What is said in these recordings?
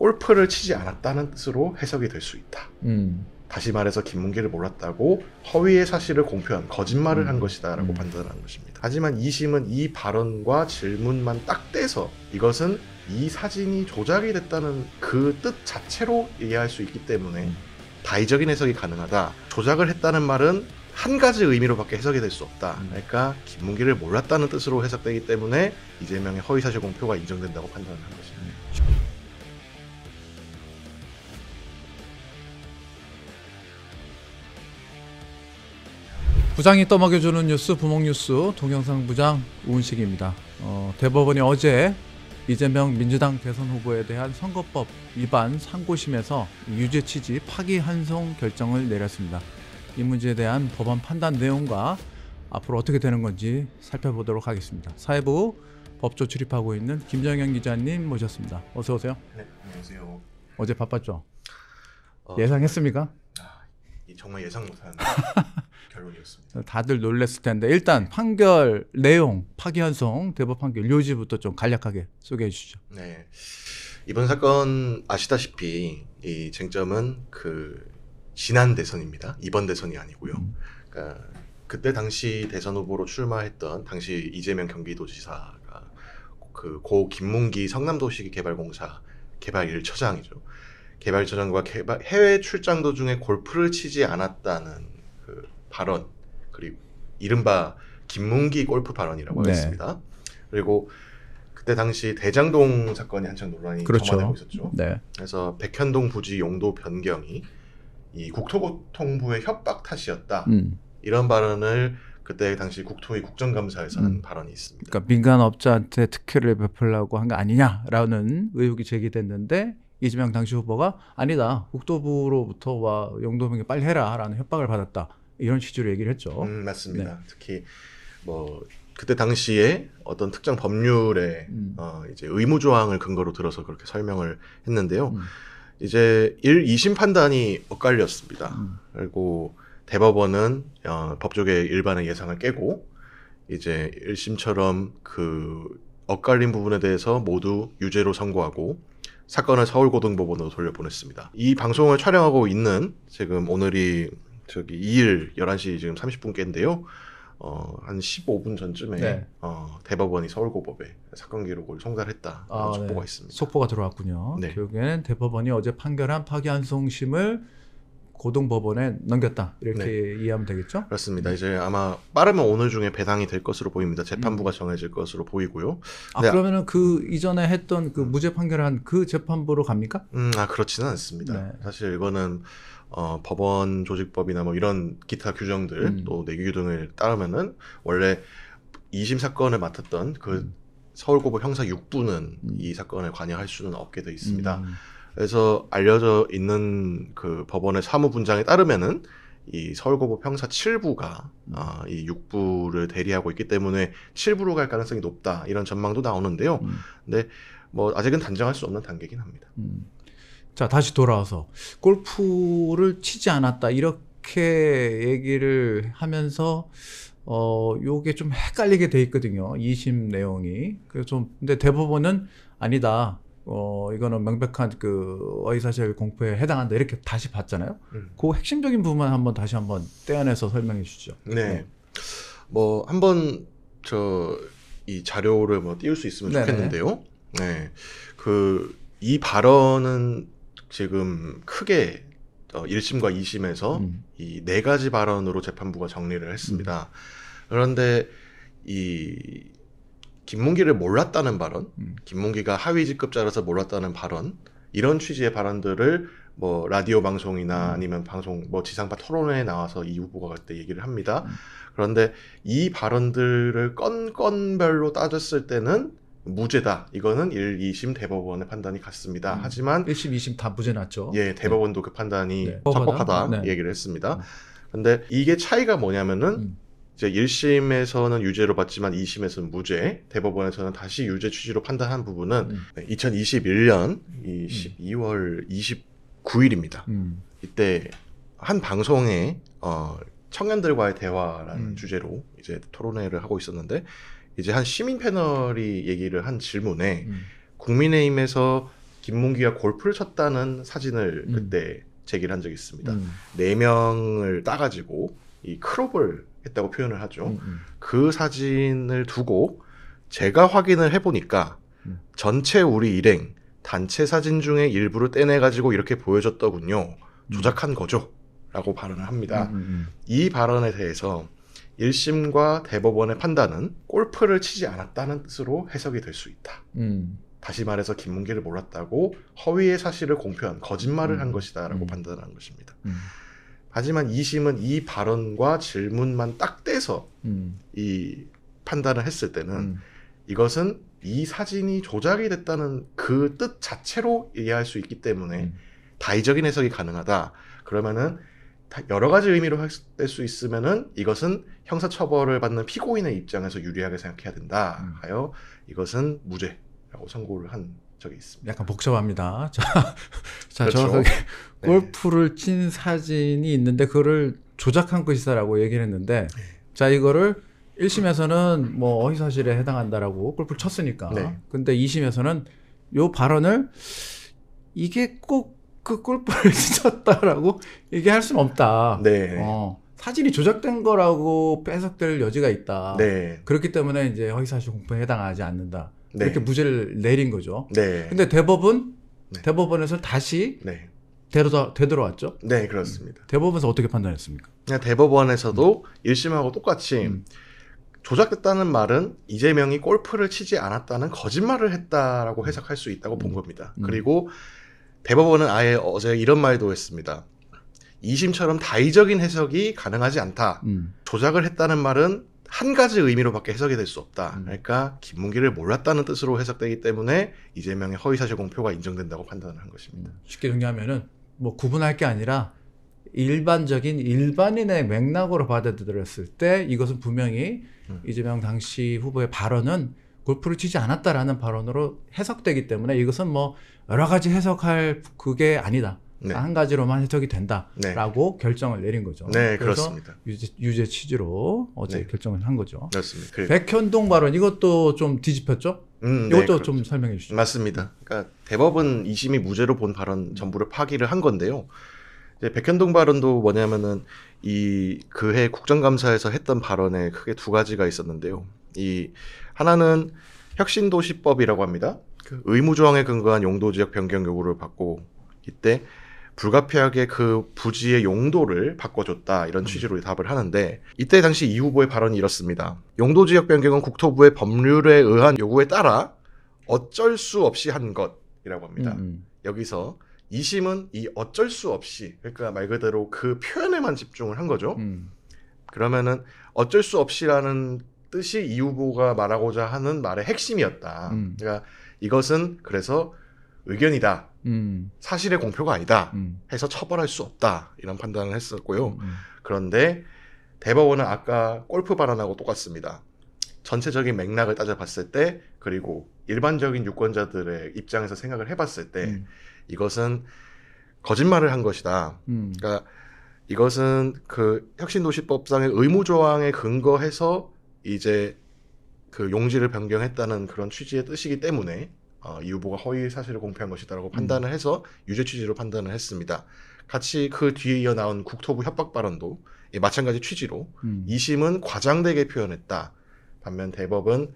골프를 치지 않았다는 뜻으로 해석이 될 수 있다. 다시 말해서 김문기를 몰랐다고 허위의 사실을 공표한 거짓말을 한 것이다 라고 판단한 것입니다. 하지만 2심은 이 발언과 질문만 딱 떼서 이것은 이 사진이 조작이 됐다는 그 뜻 자체로 이해할 수 있기 때문에 다의적인 해석이 가능하다. 조작을 했다는 말은 한 가지 의미로밖에 해석이 될 수 없다. 그러니까 김문기를 몰랐다는 뜻으로 해석되기 때문에 이재명의 허위사실 공표가 인정된다고 판단을 한 것입니다. 부장이 떠먹여주는 뉴스 부목뉴스 동영상 부장 우은식입니다. 대법원이 어제 이재명 민주당 대선 후보에 대한 선거법 위반 상고심에서 유죄 취지 파기 환송 결정을 내렸습니다. 이 문제에 대한 법원 판단 내용과 앞으로 어떻게 되는 건지 살펴보도록 하겠습니다. 사회부 법조 출입하고 있는 김정현 기자님 모셨습니다. 어서 오세요. 네, 안녕하세요. 어제 바빴죠? 예상했습니까? 정말 예상 못한 결론이었습니다. 다들 놀랐을 텐데 일단 판결 내용, 파기환송, 대법 판결 요지부터 좀 간략하게 소개해 주시죠. 네, 이번 사건 아시다시피 이 쟁점은 그 지난 대선입니다. 이번 대선이 아니고요. 그러니까 그때 당시 대선 후보로 출마했던 당시 이재명 경기도지사가 그 고 김문기 성남도시개발공사 개발 1처장이죠. 개발처장과 해외 출장 도중에 골프를 치지 않았다는 그 발언, 그리고 이른바 김문기 골프 발언이라고 하겠습니다. 그리고 그때 당시 대장동 사건이 한창 논란이 점화되고 있었죠. 네. 그래서 백현동 부지 용도 변경이 이 국토교통부의 협박 탓이었다. 이런 발언을 그때 당시 국토위 국정감사에서 한 발언이 있습니다. 그러니까 민간업자한테 특혜를 베풀려고 한 거 아니냐라는 의혹이 제기됐는데 이재명 당시 후보가 아니다. 국토부로부터 와 용도 변경 빨리 해라라는 협박을 받았다. 이런 취지로 얘기를 했죠. 맞습니다. 네. 특히 뭐 그때 당시에 어떤 특정 법률의 이제 의무 조항을 근거로 들어서 그렇게 설명을 했는데요. 이제 1, 2심 판단이 엇갈렸습니다. 그리고 대법원은 법조계 일반의 예상을 깨고 이제 1심처럼 그 엇갈린 부분에 대해서 모두 유죄로 선고하고 사건을 서울고등법원으로 돌려보냈습니다. 이 방송을 촬영하고 있는 지금 오늘이 2일 11시 지금 30분께인데요. 한 15분 전쯤에 네. 대법원이 서울고법에 사건 기록을 송달했다 이런 촉보가 네. 있습니다. 속보가 들어왔군요. 네. 결국에는 대법원이 어제 판결한 파기환송심을 고등법원에 넘겼다 이렇게 네. 이해하면 되겠죠? 그렇습니다. 이제 아마 빠르면 오늘 중에 배당이 될 것으로 보입니다. 재판부가 정해질 것으로 보이고요. 그러면은 그 이전에 했던 그 무죄 판결한 그 재판부로 갑니까? 그렇지는 않습니다. 네. 사실 이거는 법원 조직법이나 뭐 이런 기타 규정들 또 내규 등을 따르면은 원래 2심 사건을 맡았던 그 서울고법 형사 6부는 이 사건에 관여할 수는 없게 돼 있습니다. 그래서 알려져 있는 그 법원의 사무분장에 따르면은 이 서울고법 형사 7부가 이 6부를 대리하고 있기 때문에 7부로 갈 가능성이 높다 이런 전망도 나오는데요. 근데 뭐 아직은 단정할 수 없는 단계긴 합니다. 자, 다시 돌아와서 골프를 치지 않았다 이렇게 얘기를 하면서 요게 좀 헷갈리게 돼 있거든요. 2심 내용이. 그래서 좀 근데 대법원은 아니다. 이거는 명백한 그 허위사실 공표에 해당한다 이렇게 다시 봤잖아요. 그 핵심적인 부분 다시 한번 떼어내서 설명해 주시죠. 네. 뭐 한번 이 자료를 뭐 띄울 수 있으면 좋겠는데요. 네. 이 발언은 지금 크게 1심과 2심에서 이 4가지 발언으로 재판부가 정리를 했습니다. 그런데 이 김문기를 몰랐다는 발언, 김문기가 하위 직급자라서 몰랐다는 발언, 이런 취지의 발언들을 뭐 라디오 방송이나 아니면 방송 뭐 지상파 토론회에 나와서 이 후보가 그때 얘기를 합니다. 그런데 이 발언들을 건별로 따졌을 때는 무죄다. 이거는 1, 2심 대법원의 판단이 같습니다. 하지만 1심, 2심 다 무죄 났죠. 예, 대법원도 그 판단이 적법하다 얘기를 했습니다. 근데 이게 차이가 뭐냐면은 이제 1심에서는 유죄로 봤지만 2심에서는 무죄, 대법원에서는 다시 유죄 취지로 판단한 부분은 2021년 12월 29일입니다. 이때 한 방송에 청년들과의 대화라는 주제로 이제 토론회를 하고 있었는데 이제 한 시민 패널이 얘기를 한 질문에 국민의힘에서 김문기가 골프를 쳤다는 사진을 그때 제기를 한 적이 있습니다. 4명을 따가지고 이 크롭을 했다고 표현을 하죠. 그 사진을 두고 제가 확인을 해보니까 전체 우리 일행 단체 사진 중에 일부를 떼내가지고 이렇게 보여줬더군요. 조작한 거죠. 라고 발언을 합니다. 이 발언에 대해서 1심과 대법원의 판단은 골프를 치지 않았다는 뜻으로 해석이 될 수 있다. 다시 말해서 김문기를 몰랐다고 허위의 사실을 공표한 거짓말을 한 것이다 라고 판단한 것입니다. 하지만 2심은 이 발언과 질문만 딱 떼서 이 판단을 했을 때는 이것은 이 사진이 조작이 됐다는 그 뜻 자체로 이해할 수 있기 때문에 다의적인 해석이 가능하다. 그러면은 여러 가지 의미로 할 수 있으면은 이것은 형사처벌을 받는 피고인의 입장에서 유리하게 생각해야 된다 하여 이것은 무죄라고 선고를 한 적이 있습니다. 약간 복잡합니다. 자, 그렇죠. 정확하게 네. 골프를 친 사진이 있는데 그거를 조작한 것이다라고 얘기를 했는데 자 이거를 1심에서는 뭐 허위사실에 해당한다라고 골프를 쳤으니까 네. 근데 2심에서는 요 발언을 이게 꼭 그 골프를 쳤다라고 얘기할 수는 없다. 네. 사진이 조작된 거라고 해석될 여지가 있다. 네. 그렇기 때문에 이제 허위사실 공표에 해당하지 않는다. 네. 이렇게 무죄를 내린 거죠. 네. 근데 대법은 네. 대법원에서 다시 네. 되돌아왔죠. 네, 그렇습니다. 대법원에서 어떻게 판단했습니까? 그냥 대법원에서도 1심하고 똑같이 조작됐다는 말은 이재명이 골프를 치지 않았다는 거짓말을 했다라고 해석할 수 있다고 본 겁니다. 그리고 대법원은 아예 어제 이런 말도 했습니다. 2심처럼 다의적인 해석이 가능하지 않다. 조작을 했다는 말은 한 가지 의미로밖에 해석이 될 수 없다. 그러니까 김문기를 몰랐다는 뜻으로 해석되기 때문에 이재명의 허위사실 공표가 인정된다고 판단을 한 것입니다. 쉽게 정리하면은 뭐 구분할 게 아니라 일반적인 일반인의 맥락으로 받아들였을 때 이것은 분명히 이재명 당시 후보의 발언은 골프를 치지 않았다라는 발언으로 해석되기 때문에 이것은 뭐 여러 가지 해석할 그게 아니다. 네. 한 가지로만 해석이 된다라고 결정을 내린 거죠. 네, 그래서 그렇습니다. 유죄 취지로 어제 네. 결정을 한 거죠. 그렇습니다. 백현동 발언 이것도 좀 뒤집혔죠? 이것도 네, 좀 설명해 주시죠. 맞습니다. 그러니까 대법은 2심이 무죄로 본 발언 전부를 파기를 한 건데요. 이제 백현동 발언도 뭐냐면은 이 그해 국정감사에서 했던 발언에 크게 두 가지가 있었는데요. 이 하나는 혁신도시법이라고 합니다. 그 의무조항에 근거한 용도지역 변경 요구를 받고 이때 불가피하게 그 부지의 용도를 바꿔줬다 이런 취지로 답을 하는데 이때 당시 이 후보의 발언이 이렇습니다. 용도지역 변경은 국토부의 법률에 의한 요구에 따라 어쩔 수 없이 한 것이라고 합니다. 여기서 2심은 이 어쩔 수 없이 그러니까 말 그대로 그 표현에만 집중을 한 거죠. 그러면은 어쩔 수 없이라는 뜻이 이 후보가 말하고자 하는 말의 핵심이었다. 그러니까 이것은 그래서 의견이다. 사실의 공표가 아니다. 해서 처벌할 수 없다. 이런 판단을 했었고요. 그런데 대법원은 아까 골프 발언하고 똑같습니다. 전체적인 맥락을 따져봤을 때 그리고 일반적인 유권자들의 입장에서 생각을 해봤을 때 이것은 거짓말을 한 것이다. 그러니까 이것은 그 혁신도시법상의 의무조항에 근거해서 이제 그 용지를 변경했다는 그런 취지의 뜻이기 때문에 이 후보가 허위 사실을 공표한 것이다라고 판단을 해서 유죄 취지로 판단을 했습니다. 같이 그 뒤에 이어 나온 국토부 협박 발언도 마찬가지 취지로 2심은 과장되게 표현했다. 반면 대법은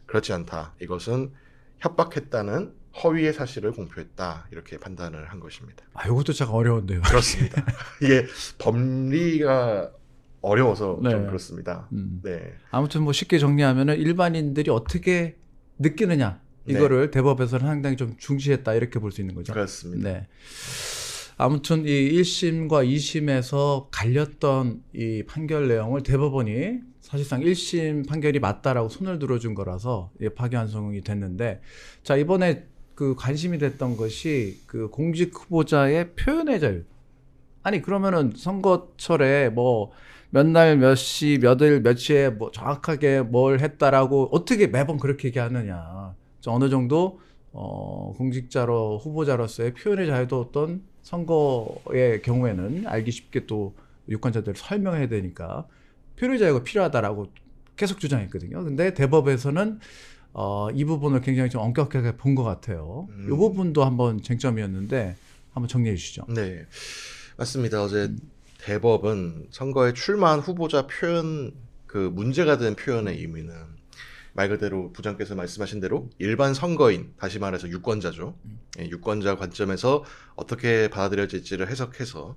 그렇지 않다. 이것은 협박했다는 허위의 사실을 공표했다. 이렇게 판단을 한 것입니다. 이것도 참 어려운데요. 그렇습니다. 이게 법리가 어려워서 네. 좀 그렇습니다. 네. 아무튼 뭐 쉽게 정리하면은 일반인들이 어떻게 느끼느냐 이거를 대법에서는 상당히 좀 중시했다 이렇게 볼 수 있는 거죠. 그렇습니다. 네. 아무튼 이 1심과 2심에서 갈렸던 이 판결 내용을 대법원이 사실상 1심 판결이 맞다라고 손을 들어준 거라서 파기환송이 됐는데 자 이번에 그 관심이 됐던 것이 그 공직 후보자의 표현의 자유. 아니 그러면은 선거철에 뭐 몇 날 몇 시 몇 일 며칠에 뭐 정확하게 뭘 했다라고 어떻게 매번 그렇게 얘기하느냐. 어느 정도 공직자로 후보자로서의 표현의 자유도 어떤 선거의 경우에는 알기 쉽게 또 유권자들 설명해야 되니까 표현의 자유가 필요하다라고 계속 주장했거든요. 근데 대법에서는 이 부분을 굉장히 좀 엄격하게 본 것 같아요. 이 부분도 한번 쟁점이었는데 한번 정리해 주시죠. 네, 맞습니다. 어제 대법은 선거에 출마한 후보자 표현 그 문제가 된 표현의 의미는 말 그대로 부장께서 말씀하신 대로 일반 선거인, 다시 말해서 유권자죠. 예, 유권자 관점에서 어떻게 받아들여질지를 해석해서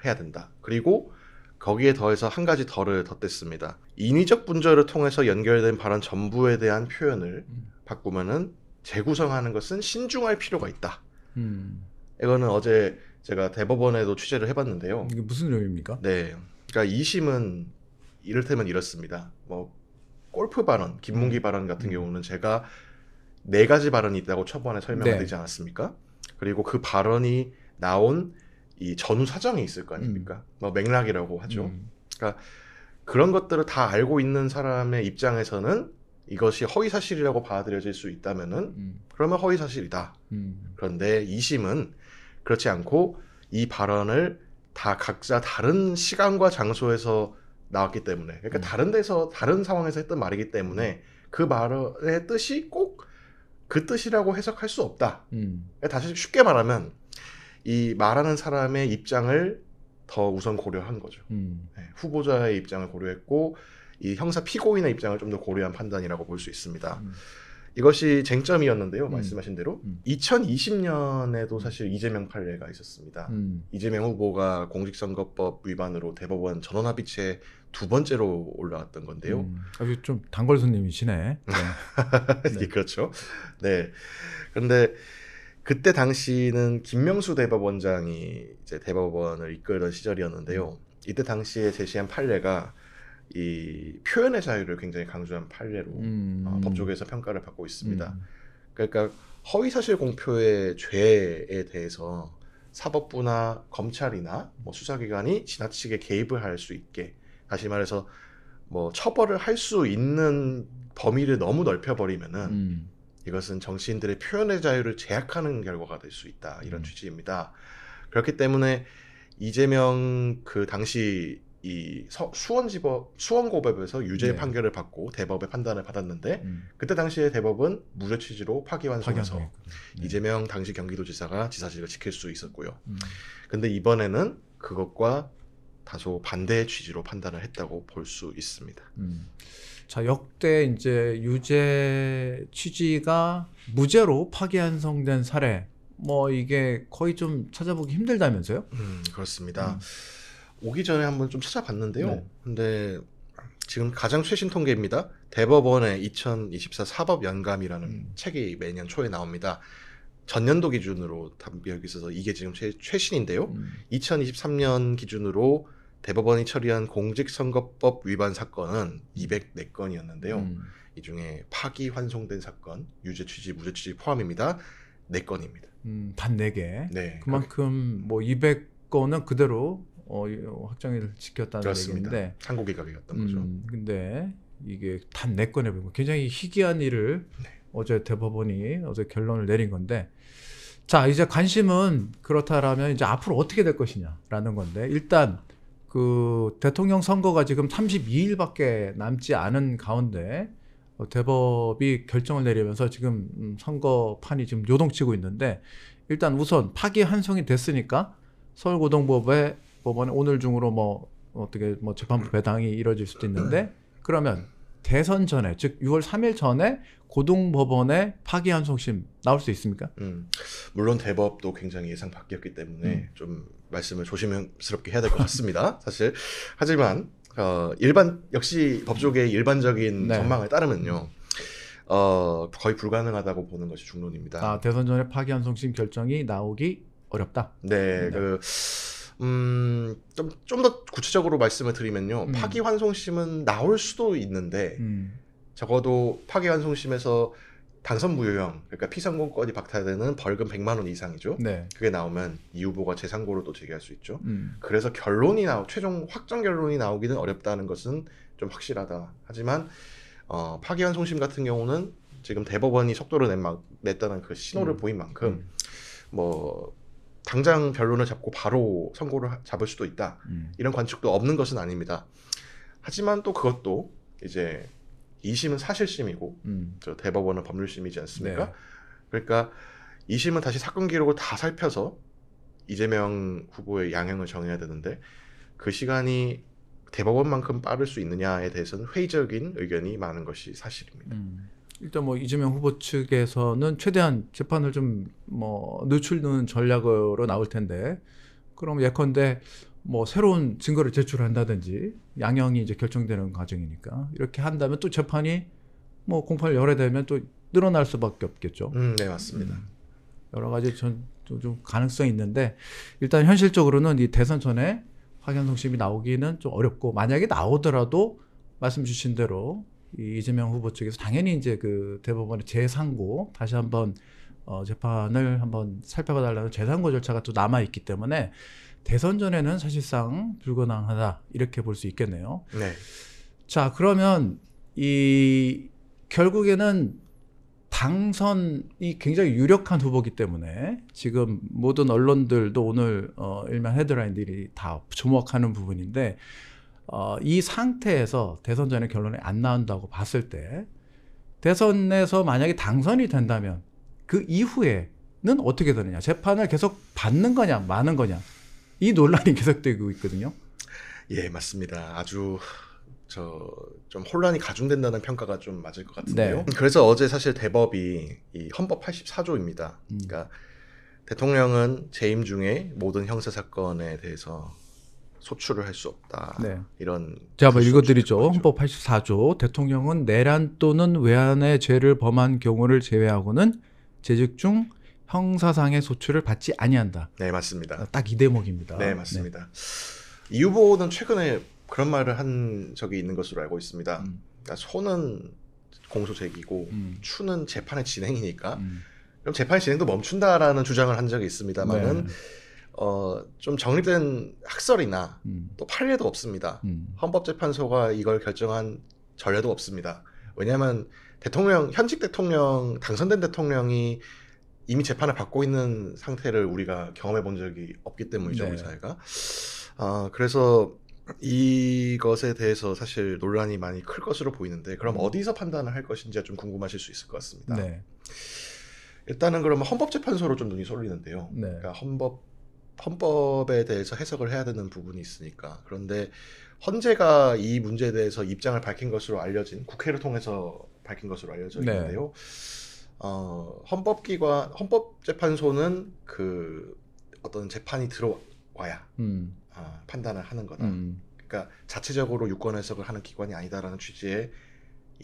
해야 된다. 그리고 거기에 더해서 한 가지 덜을 덧댔습니다. 인위적 분절을 통해서 연결된 발언 전부에 대한 표현을 바꾸면은 재구성하는 것은 신중할 필요가 있다. 이거는 어제 제가 대법원에도 취재를 해봤는데요. 이게 무슨 내용입니까? 네, 그러니까 2심은 이를테면 이렇습니다. 뭐 골프 발언, 김문기 발언 같은 경우는 제가 4가지 발언이 있다고 초반에 설명을 네. 드리지 않았습니까? 그리고 그 발언이 나온 이 전후 사정이 있을 거 아닙니까? 뭐 맥락이라고 하죠. 그러니까 그런 것들을 다 알고 있는 사람의 입장에서는 이것이 허위사실이라고 받아들여질 수 있다면은 그러면 허위사실이다. 그런데 2심은 그렇지 않고 이 발언을 다 각자 다른 시간과 장소에서 나왔기 때문에, 그러니까 다른 데서 다른 상황에서 했던 말이기 때문에 그 말의 뜻이 꼭 그 뜻이라고 해석할 수 없다. 다시 쉽게 말하면 이 말하는 사람의 입장을 더 우선 고려한 거죠. 네, 후보자의 입장을 고려했고 이 형사 피고인의 입장을 좀 더 고려한 판단이라고 볼 수 있습니다. 이것이 쟁점이었는데요. 말씀하신 대로 2020년에도 사실 이재명 판례가 있었습니다. 이재명 후보가 공직선거법 위반으로 대법원 전원합의체 2번째로 올라왔던 건데요. 아주 좀 단골 손님이시네. 네. 네. 그렇죠. 네. 그런데 그때 당시는 김명수 대법원장이 이제 대법원을 이끌던 시절이었는데요. 이때 당시에 제시한 판례가 이 표현의 자유를 굉장히 강조한 판례로 법조계에서 평가를 받고 있습니다. 그러니까 허위사실 공표의 죄에 대해서 사법부나 검찰이나 뭐 수사기관이 지나치게 개입을 할 수 있게, 다시 말해서 뭐 처벌을 할 수 있는 범위를 너무 넓혀버리면은 이것은 정치인들의 표현의 자유를 제약하는 결과가 될 수 있다, 이런 취지입니다. 그렇기 때문에 이재명 그 당시 이 수원고법에서 유죄 판결을 받고 대법의 판단을 받았는데 그때 당시에 대법은 무죄 취지로 파기환송해서 이재명 당시 경기도지사가 지사직을 지킬 수 있었고요. 근데 이번에는 그것과 다소 반대의 취지로 판단을 했다고 볼 수 있습니다. 자, 역대 이제 유죄 취지가 무죄로 파기환송된 사례, 뭐 이게 거의 좀 찾아보기 힘들다면서요? 그렇습니다. 오기 전에 한번 좀 찾아봤는데요. 네. 근데 지금 가장 최신 통계입니다. 대법원의 2024 사법연감이라는 책이 매년 초에 나옵니다. 전년도 기준으로 담비하고 있어서 이게 지금 최신인데요. 2023년 기준으로 대법원이 처리한 공직선거법 위반 사건은 204건이었는데요. 이 중에 파기환송된 사건, 유죄 취지, 무죄 취지 포함입니다. 4건입니다. 단 4개. 네. 그만큼 뭐 200건은 그대로 확정을 지켰다는 그렇습니다. 얘기인데 상고기각이었던 거죠. 근데 이게 단 4건에 보면 굉장히 희귀한 일을 어제 대법원이 어제 결론을 내린 건데, 자, 이제 관심은 그렇다라면 이제 앞으로 어떻게 될 것이냐라는 건데, 일단 그 대통령 선거가 지금 32일밖에 남지 않은 가운데 대법이 결정을 내리면서 지금 선거판이 지금 요동치고 있는데, 일단 우선 파기환송이 됐으니까 서울고등법원에 오늘 중으로 뭐 어떻게 뭐 재판부 배당이 이루어질 수도 있는데, 그러면 대선 전에, 즉 6월 3일 전에 고등법원에 파기환송심 나올 수 있습니까? 물론 대법도 굉장히 예상 밖이었기 때문에 좀 말씀을 조심스럽게 해야 될 것 같습니다. 사실. 하지만 역시 법조계의 일반적인 전망을 따르면요, 거의 불가능하다고 보는 것이 중론입니다. 아, 대선 전에 파기환송심 결정이 나오기 어렵다. 네. 좀 더 구체적으로 말씀을 드리면요, 파기환송심은 나올 수도 있는데 적어도 파기환송심에서 당선 무효형, 그러니까 피선거권이 박탈되는 벌금 100만 원 이상이죠. 네. 그게 나오면 이 후보가 재상고를 또 제기할 수 있죠. 그래서 결론이 최종 확정 결론이 나오기는 어렵다는 것은 좀 확실하다. 하지만 파기환송심 같은 경우는 지금 대법원이 속도를 냈다는 그 신호를 보인 만큼 뭐 당장 변론을 잡고 바로 선고를 잡을 수도 있다. 이런 관측도 없는 것은 아닙니다. 하지만 또 그것도 이제 2심은 사실심이고 저 대법원은 법률심이지 않습니까? 네. 그러니까 2심은 다시 사건 기록을 다 살펴서 이재명 후보의 양형을 정해야 되는데 그 시간이 대법원만큼 빠를 수 있느냐에 대해서는 회의적인 의견이 많은 것이 사실입니다. 일단 뭐 이재명 후보 측에서는 최대한 재판을 좀 뭐 늦추는 전략으로 나올 텐데, 그럼 예컨대 뭐 새로운 증거를 제출한다든지 양형이 이제 결정되는 과정이니까 이렇게 한다면 또 재판이 뭐 공판을 열어야 되면 또 늘어날 수밖에 없겠죠. 네, 맞습니다. 여러 가지 좀 가능성이 있는데, 일단 현실적으로는 이 대선 전에 확연성심이 나오기는 좀 어렵고, 만약에 나오더라도 말씀 주신 대로 이 이재명 후보 측에서 당연히 이제 그 대법원의 재상고 다시 한번 재판을 한번 살펴봐 달라는 재상고 절차가 또 남아 있기 때문에 대선 전에는 사실상 불가능하다 이렇게 볼 수 있겠네요. 네. 자, 그러면 이 결국에는 당선이 굉장히 유력한 후보기 때문에 지금 모든 언론들도 오늘 일면 헤드라인들이 다 주목하는 부분인데, 이 상태에서 대선 전에 결론이 안 나온다고 봤을 때 대선에서 만약에 당선이 된다면 그 이후에는 어떻게 되느냐, 재판을 계속 받는 거냐 마는 거냐, 이 논란이 계속되고 있거든요. 예, 맞습니다. 아주 좀 혼란이 가중된다는 평가가 좀 맞을 것 같은데요. 네. 그래서 어제 사실 대법이 이 헌법 84조입니다. 그러니까 대통령은 재임 중에 모든 형사 사건에 대해서 소출을 할 수 없다. 네. 이런 제가 한번 그 읽어드리죠. 소출을 헌법 84조 대통령은 내란 또는 외환의 죄를 범한 경우를 제외하고는 재직 중 형사상의 소출을 받지 아니한다. 네, 맞습니다. 딱 이 대목입니다. 네, 맞습니다. 이 후보는 최근에 그런 말을 한 적이 있는 것으로 알고 있습니다. 그러니까 소는 공소 제기고 추는 재판의 진행이니까 그럼 재판의 진행도 멈춘다라는 주장을 한 적이 있습니다만은 네. 좀 정립된 학설이나 또 판례도 없습니다. 헌법재판소가 이걸 결정한 전례도 없습니다. 왜냐하면 현직 대통령, 당선된 대통령이 이미 재판을 받고 있는 상태를 우리가 경험해 본 적이 없기 때문이죠. 네. 우리 사회가. 그래서 이것에 대해서 사실 논란이 많이 클 것으로 보이는데, 그럼 어디서 판단을 할 것인지가 좀 궁금하실 수 있을 것 같습니다. 네. 일단은 그러면 헌법재판소로 좀 눈이 쏠리는데요. 네. 그러니까 헌법에 대해서 해석을 해야 되는 부분이 있으니까. 그런데 헌재가 이 문제에 대해서 입장을 밝힌 것으로 알려진, 국회를 통해서 밝힌 것으로 알려져 있는데요. 헌법재판소는 그 어떤 재판이 들어와야 판단을 하는 거다. 그러니까 자체적으로 유권 해석을 하는 기관이 아니다라는 취지의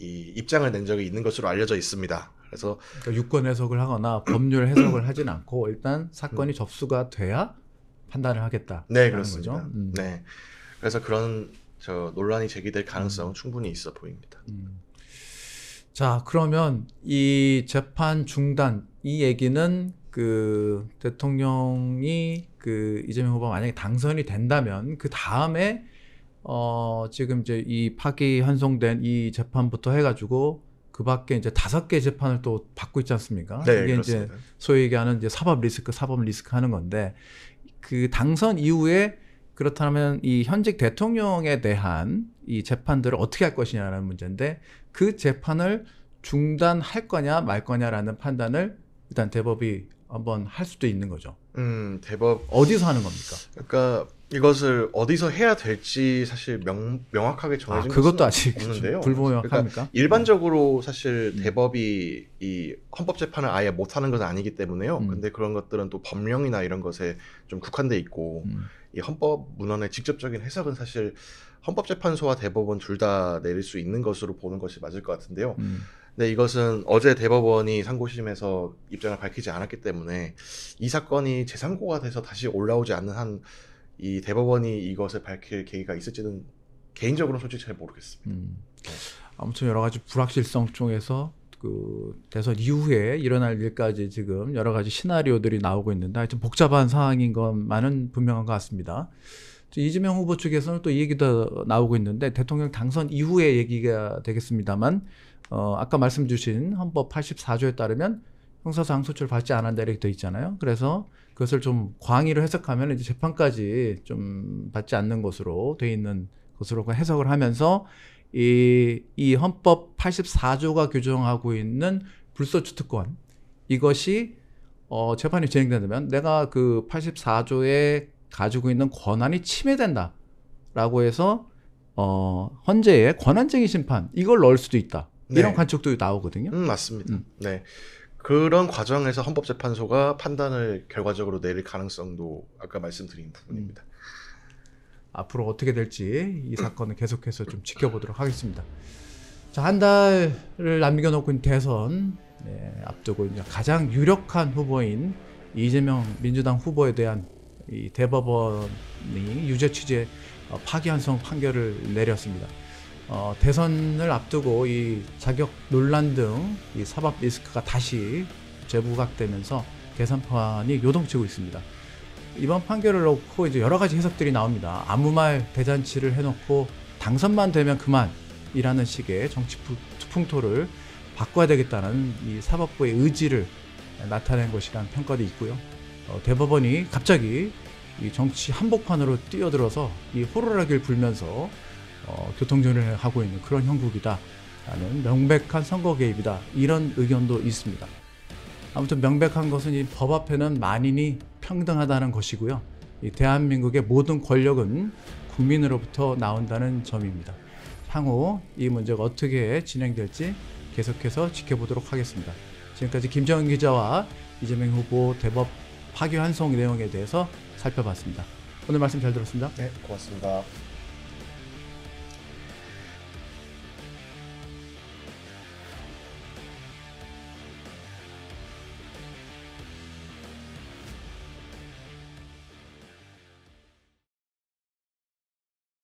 이 입장을 낸 적이 있는 것으로 알려져 있습니다. 그래서 그러니까 유권 해석을 하거나 법률 해석을 하진 않고 일단 사건이 접수가 돼야 판단을 하겠다. 네, 그렇습니다. 거죠. 네, 그래서 그런 논란이 제기될 가능성은 충분히 있어 보입니다. 자, 그러면 이 재판 중단, 이 얘기는 그 대통령이 그 이재명 후보가 만약에 당선이 된다면 그 다음에 지금 이제 이 파기 환송된 이 재판부터 해가지고 그 밖에 이제 5개 재판을 또 받고 있지 않습니까? 네, 이게 그렇습니다. 이제 소위 얘기하는 이제 사법 리스크 하는 건데, 그 당선 이후에 그렇다면 이 현직 대통령에 대한 이 재판들을 어떻게 할 것이냐라는 문제인데, 그 재판을 중단할 거냐 말 거냐라는 판단을 일단 대법이 한번 할 수도 있는 거죠. 대법 어디서 하는 겁니까? 그러니까 이것을 어디서 해야 될지 사실 명확하게 정해진 그것도 것은 아직 없는데요. 불명확합니까? 그러니까 일반적으로 사실 대법이 이 헌법재판을 아예 못하는 것은 아니기 때문에요. 근데 그런 것들은 또 법령이나 이런 것에 좀 국한돼 있고 이 헌법 문헌의 직접적인 해석은 사실 헌법재판소와 대법원 둘 다 내릴 수 있는 것으로 보는 것이 맞을 것 같은데요. 근데 이것은 어제 대법원이 상고심에서 입장을 밝히지 않았기 때문에 이 사건이 재상고가 돼서 다시 올라오지 않는 한 이 대법원이 이것을 밝힐 계기가 있을지는 개인적으로는 솔직히 잘 모르겠습니다. 아무튼 여러 가지 불확실성 쪽에서 그 대선 이후에 일어날 일까지 지금 여러 가지 시나리오들이 나오고 있는데, 하여튼 복잡한 상황인 것만은 분명한 것 같습니다. 이재명 후보 측에서는 또 이 얘기도 나오고 있는데, 대통령 당선 이후의 얘기가 되겠습니다만, 아까 말씀 주신 헌법 84조에 따르면 형사상 소출 받지 않았다 이렇게 돼 있잖아요. 그래서 그것을 좀 광의로 해석하면 이제 재판까지 좀 받지 않는 것으로 돼 있는 것으로 해석을 하면서 이 헌법 84조가 규정하고 있는 불소추 특권, 이것이 재판이 진행된다면 내가 그 84조에 가지고 있는 권한이 침해된다라고 해서 헌재의 권한쟁의 심판 이걸 넣을 수도 있다. 이런 네. 관측도 나오거든요. 맞습니다. 네. 그런 과정에서 헌법재판소가 판단을 결과적으로 내릴 가능성도 아까 말씀드린 부분입니다. 앞으로 어떻게 될지 이 사건을 계속해서 좀 지켜보도록 하겠습니다. 자, 한 달을 남겨놓고 있는 대선 앞두고 이제 가장 유력한 후보인 이재명 민주당 후보에 대한 이 대법원이 유죄 취지의 파기환송 판결을 내렸습니다. 대선을 앞두고 이 자격 논란 등 이 사법 리스크가 다시 재부각되면서 대선판이 요동치고 있습니다. 이번 판결을 놓고 이제 여러 가지 해석들이 나옵니다. 아무 말 대잔치를 해놓고 당선만 되면 그만이라는 식의 정치 풍토를 바꿔야 되겠다는 이 사법부의 의지를 나타낸 것이라는 평가도 있고요. 대법원이 갑자기 이 정치 한복판으로 뛰어들어서 이 호루라기를 불면서 교통정리를 하고 있는 그런 형국이다라는 명백한 선거 개입이다, 이런 의견도 있습니다. 아무튼 명백한 것은 이 법 앞에는 만인이 평등하다는 것이고요. 이 대한민국의 모든 권력은 국민으로부터 나온다는 점입니다. 향후 이 문제가 어떻게 진행될지 계속해서 지켜보도록 하겠습니다. 지금까지 김정은 기자와 이재명 후보 대법 파기환송 내용에 대해서 살펴봤습니다. 오늘 말씀 잘 들었습니다. 네, 고맙습니다.